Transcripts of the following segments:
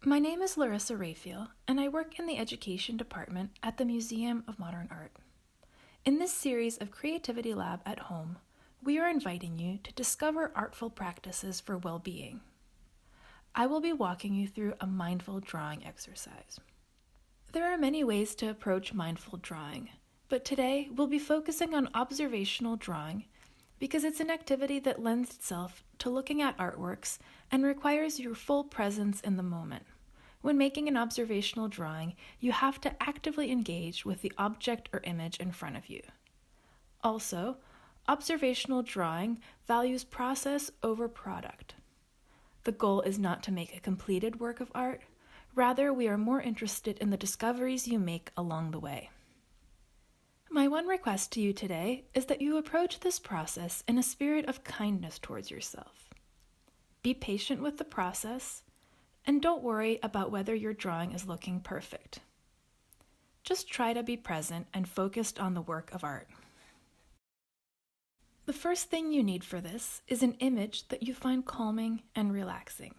My name is Larissa Raphael, and I work in the education department at the Museum of Modern Art. In this series of Creativity Lab at Home, we are inviting you to discover artful practices for well-being. I will be walking you through a mindful drawing exercise. There are many ways to approach mindful drawing, but today we'll be focusing on observational drawing because it's an activity that lends itself to looking at artworks and requires your full presence in the moment. When making an observational drawing, you have to actively engage with the object or image in front of you. Also, observational drawing values process over product. The goal is not to make a completed work of art. Rather, we are more interested in the discoveries you make along the way. My one request to you today is that you approach this process in a spirit of kindness towards yourself. Be patient with the process, and don't worry about whether your drawing is looking perfect. Just try to be present and focused on the work of art. The first thing you need for this is an image that you find calming and relaxing.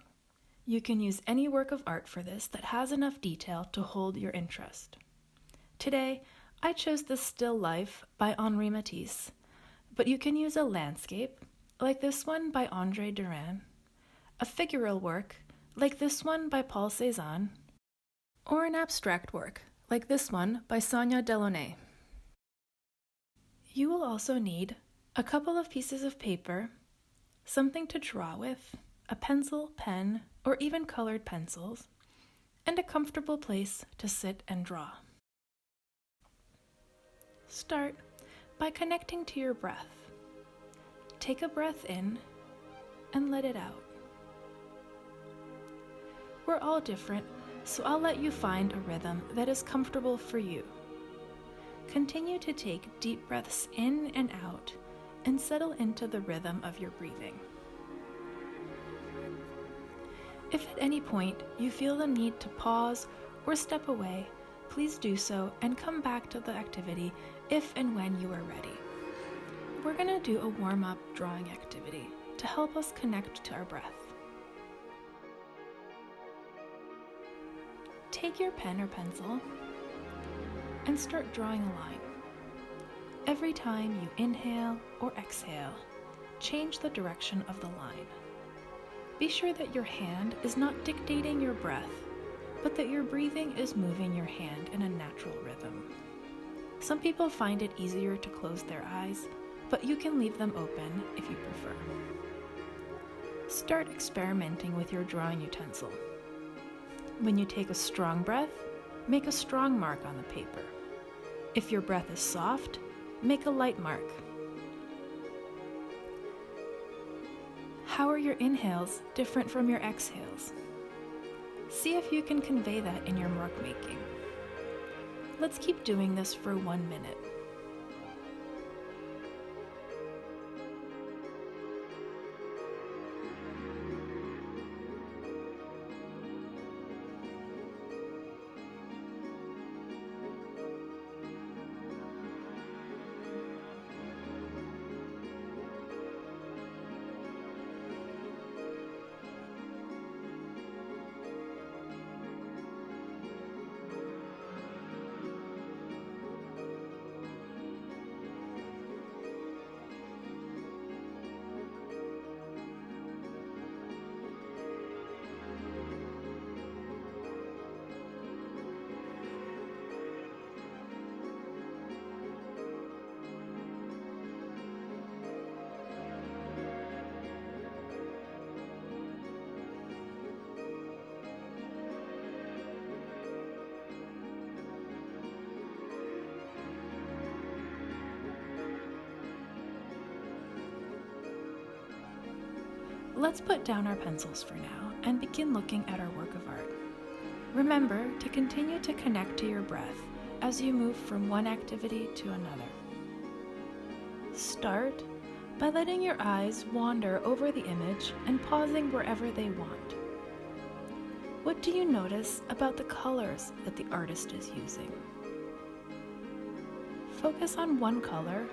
You can use any work of art for this that has enough detail to hold your interest. Today, I chose the Still Life by Henri Matisse, but you can use a landscape, like this one by André Derain, a figural work, like this one by Paul Cézanne, or an abstract work, like this one by Sonia Delaunay. You will also need a couple of pieces of paper, something to draw with, a pencil, pen, or even colored pencils, and a comfortable place to sit and draw. Start by connecting to your breath. Take a breath in and let it out. We're all different, so I'll let you find a rhythm that is comfortable for you. Continue to take deep breaths in and out and settle into the rhythm of your breathing. If at any point you feel the need to pause or step away, please do so and come back to the activity if and when you are ready. We're going to do a warm-up drawing activity to help us connect to our breath. Take your pen or pencil and start drawing a line. Every time you inhale or exhale, change the direction of the line. Be sure that your hand is not dictating your breath, but that your breathing is moving your hand in a natural rhythm. Some people find it easier to close their eyes, but you can leave them open if you prefer. Start experimenting with your drawing utensil. When you take a strong breath, make a strong mark on the paper. If your breath is soft, make a light mark. How are your inhales different from your exhales? See if you can convey that in your mark making. Let's keep doing this for 1 minute. Let's put down our pencils for now and begin looking at our work of art. Remember to continue to connect to your breath as you move from one activity to another. Start by letting your eyes wander over the image and pausing wherever they want. What do you notice about the colors that the artist is using? Focus on one color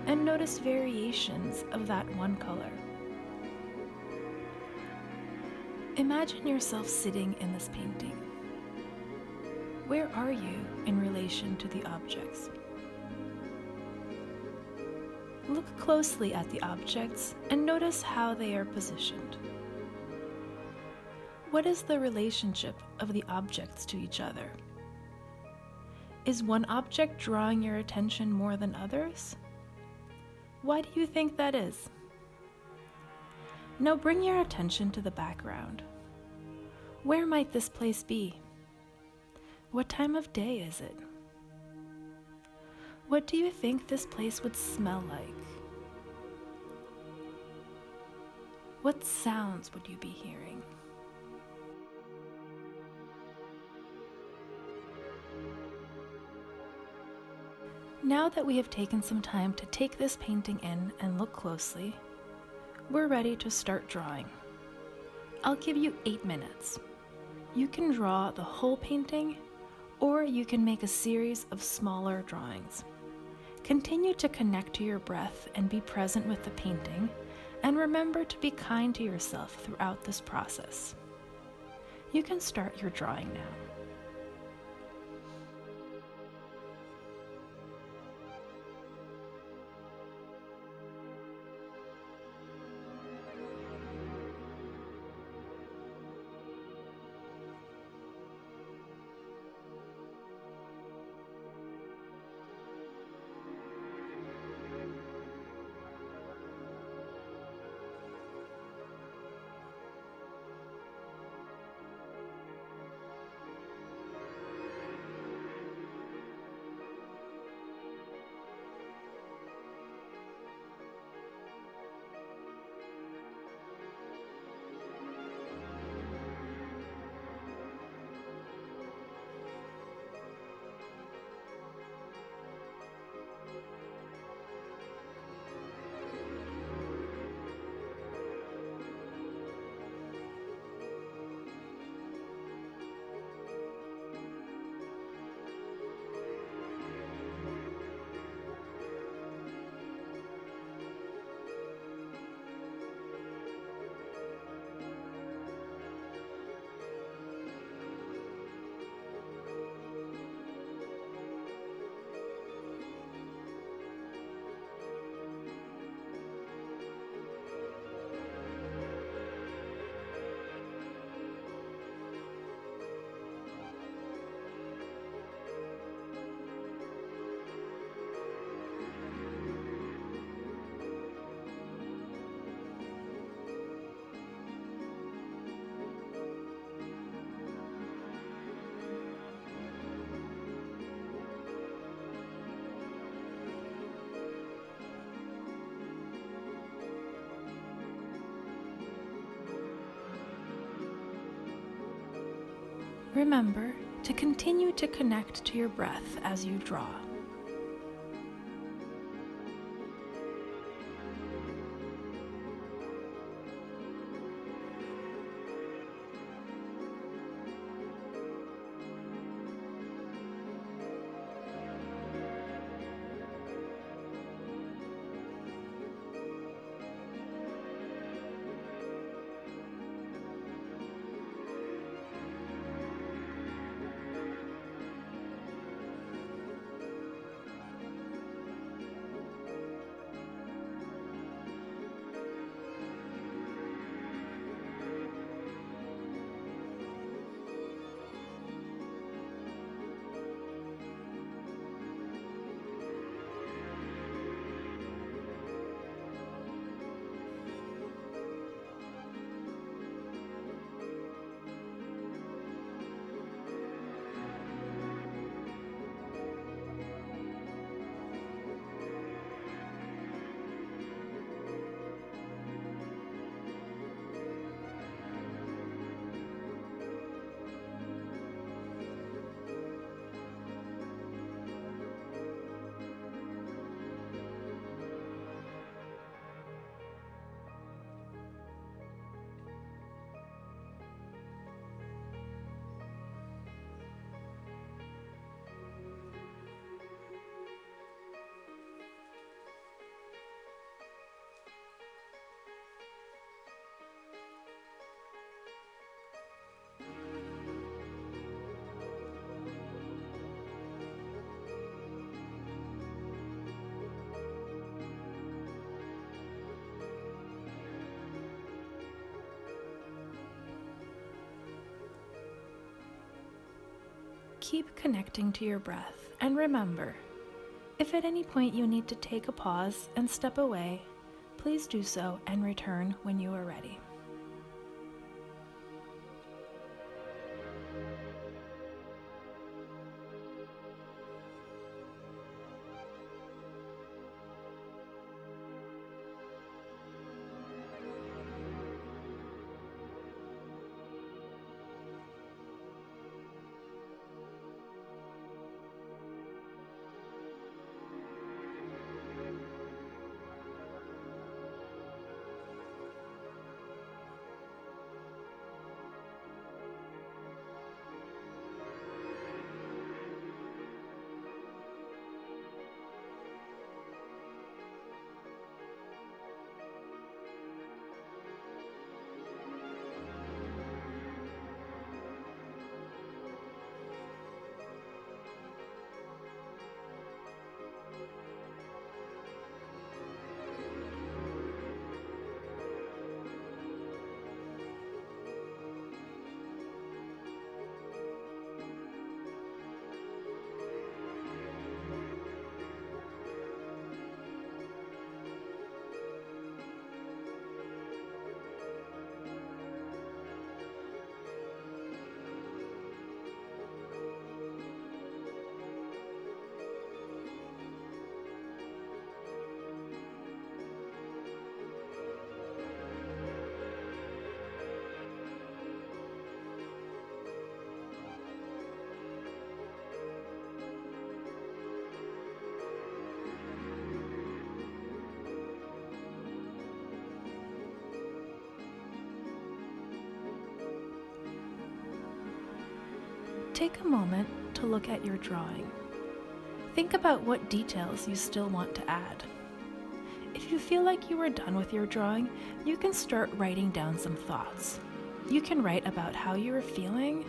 and notice variations of that one color. Imagine yourself sitting in this painting. Where are you in relation to the objects? Look closely at the objects and notice how they are positioned. What is the relationship of the objects to each other? Is one object drawing your attention more than others? Why do you think that is? Now bring your attention to the background. Where might this place be? What time of day is it? What do you think this place would smell like? What sounds would you be hearing? Now that we have taken some time to take this painting in and look closely, we're ready to start drawing. I'll give you 8 minutes. You can draw the whole painting, or you can make a series of smaller drawings. Continue to connect to your breath and be present with the painting, and remember to be kind to yourself throughout this process. You can start your drawing now. Remember to continue to connect to your breath as you draw. keep connecting to your breath, and remember, if at any point you need to take a pause and step away, please do so and return when you are ready. Take a moment to look at your drawing. Think about what details you still want to add. If you feel like you are done with your drawing, you can start writing down some thoughts. You can write about how you are feeling,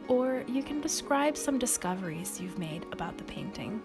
or you can describe some discoveries you've made about the painting.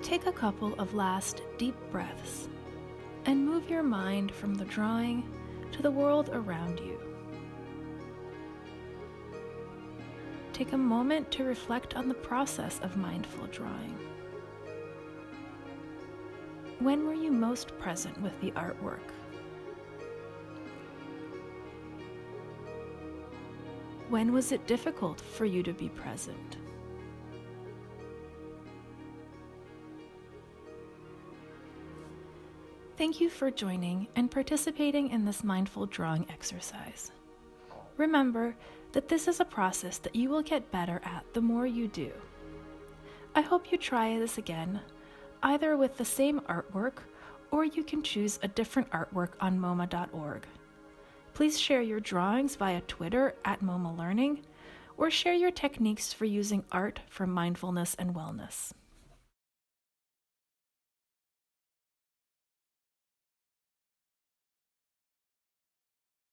Take a couple of last deep breaths and move your mind from the drawing to the world around you. Take a moment to reflect on the process of mindful drawing. When were you most present with the artwork? When was it difficult for you to be present? Thank you for joining and participating in this mindful drawing exercise. Remember that this is a process that you will get better at the more you do. I hope you try this again, either with the same artwork, or you can choose a different artwork on MoMA.org. Please share your drawings via Twitter at MoMA Learning, or share your techniques for using art for mindfulness and wellness.